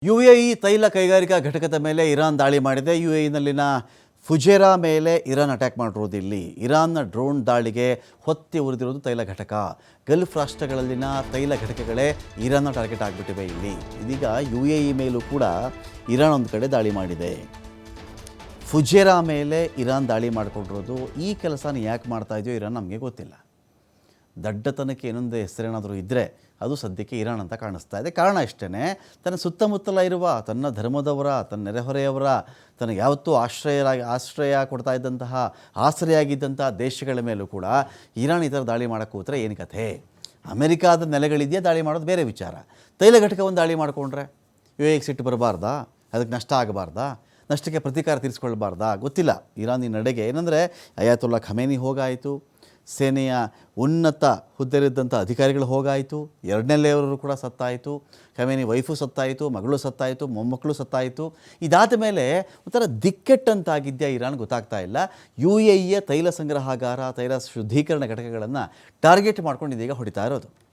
UAE ತೈಲ ಕೈಗಾರಿಕಾ ಘಟಕದ ಮೇಲೆ ಇರಾನ್ ದಾಳಿ ಮಾಡಿದೆ. ಯುಎಇನಲ್ಲಿನ ಫುಜೇರಾ ಮೇಲೆ ಇರಾನ್ ಅಟ್ಯಾಕ್ ಮಾಡಿರೋದು. ಇಲ್ಲಿ ಇರಾನ್ನ ಡ್ರೋನ್ ದಾಳಿಗೆ ಹೊತ್ತಿ ಉರಿದಿರೋದು ತೈಲ ಘಟಕ. ಗಲ್ಫ್ ರಾಷ್ಟ್ರಗಳಲ್ಲಿನ ತೈಲ ಘಟಕಗಳೇ ಇರಾನ್ನ ಟಾರ್ಗೆಟ್ ಆಗಿಬಿಟ್ಟಿವೆ. ಇಲ್ಲಿ ಇದೀಗ ಯುಎಇ ಮೇಲೂ ಕೂಡ ಇರಾನ್ ಒಂದು ಕಡೆ ದಾಳಿ ಮಾಡಿದೆ. ಫುಜೇರಾ ಮೇಲೆ ಇರಾನ್ ದಾಳಿ ಮಾಡಿಕೊಂಡಿರೋದು. ಈ ಕೆಲಸನ ಯಾಕೆ ಮಾಡ್ತಾ ಇದೆಯೋ ಇರಾನ್ ನಮಗೆ ಗೊತ್ತಿಲ್ಲ. ದಡ್ಡತನಕ್ಕೆ ಇನ್ನೊಂದು ಹೆಸರೇನಾದರೂ ಇದ್ದರೆ ಅದು ಸದ್ಯಕ್ಕೆ ಇರಾನ್ ಅಂತ ಕಾಣಿಸ್ತಾ ಇದೆ. ಕಾರಣ ಇಷ್ಟೇ, ತನ್ನ ಸುತ್ತಮುತ್ತಲ ಇರುವ ತನ್ನ ಧರ್ಮದವರ, ತನ್ನ ನೆರೆಹೊರೆಯವರ, ತನಗೆ ಯಾವತ್ತೂ ಆಶ್ರಯ ಕೊಡ್ತಾ ಇದ್ದಂತಹ, ಆಸರೆಯಾಗಿದ್ದಂತಹ ದೇಶಗಳ ಮೇಲೂ ಕೂಡ ಇರಾನ್ ಈ ಥರ ದಾಳಿ ಮಾಡೋಕ್ಕೆ ಕೂತ್ರೆ ಏನು ಕಥೆ? ಅಮೆರಿಕಾದ ನೆಲೆಗಳಿದೆಯಾ, ದಾಳಿ ಮಾಡೋದು ಬೇರೆ ವಿಚಾರ. ತೈಲ ಘಟಕವನ್ನು ದಾಳಿ ಮಾಡಿಕೊಂಡ್ರೆ ಯುಎಇಗೆ ಸಿಟ್ಟು ಬರಬಾರ್ದಾ? ಅದಕ್ಕೆ ನಷ್ಟ ಆಗಬಾರ್ದಾ? ನಷ್ಟಕ್ಕೆ ಪ್ರತೀಕಾರ ತೀರಿಸ್ಕೊಳ್ಬಾರ್ದಾ? ಗೊತ್ತಿಲ್ಲ. ಇರಾನ್ ಈ ನಡೆಗೆ ಏನಂದರೆ ಅಯಾತುಲ್ಲಾ ಖಮೇನಿ ಹೋಗಾಯಿತು, ಸೇನೆಯ ಉನ್ನತ ಹುದ್ದೆಲಿದ್ದಂಥ ಅಧಿಕಾರಿಗಳು ಹೋಗಾಯಿತು, ಎರಡನೇ ಲೇವರು ಕೂಡ ಸತ್ತಾಯಿತು, ಖಮೇನಿ ವೈಫು ಸತ್ತಾಯಿತು, ಮಗಳು ಸತ್ತಾಯಿತು, ಮೊಮ್ಮಕ್ಕಳು ಸತ್ತಾಯಿತು. ಇದಾದ ಮೇಲೆ ಒಂಥರ ದಿಕ್ಕೆಟ್ಟಂತಾಗಿದ್ಯಾ ಇರಾನ್ ಗೊತ್ತಾಗ್ತಾ ಇಲ್ಲ. ಯುಎಇಯ ತೈಲ ಸಂಗ್ರಹಾಗಾರ, ತೈಲ ಶುದ್ಧೀಕರಣ ಘಟಕಗಳನ್ನು ಟಾರ್ಗೆಟ್ ಮಾಡ್ಕೊಂಡು ಇದೀಗ ಹೊಡಿತಾ ಇರೋದು.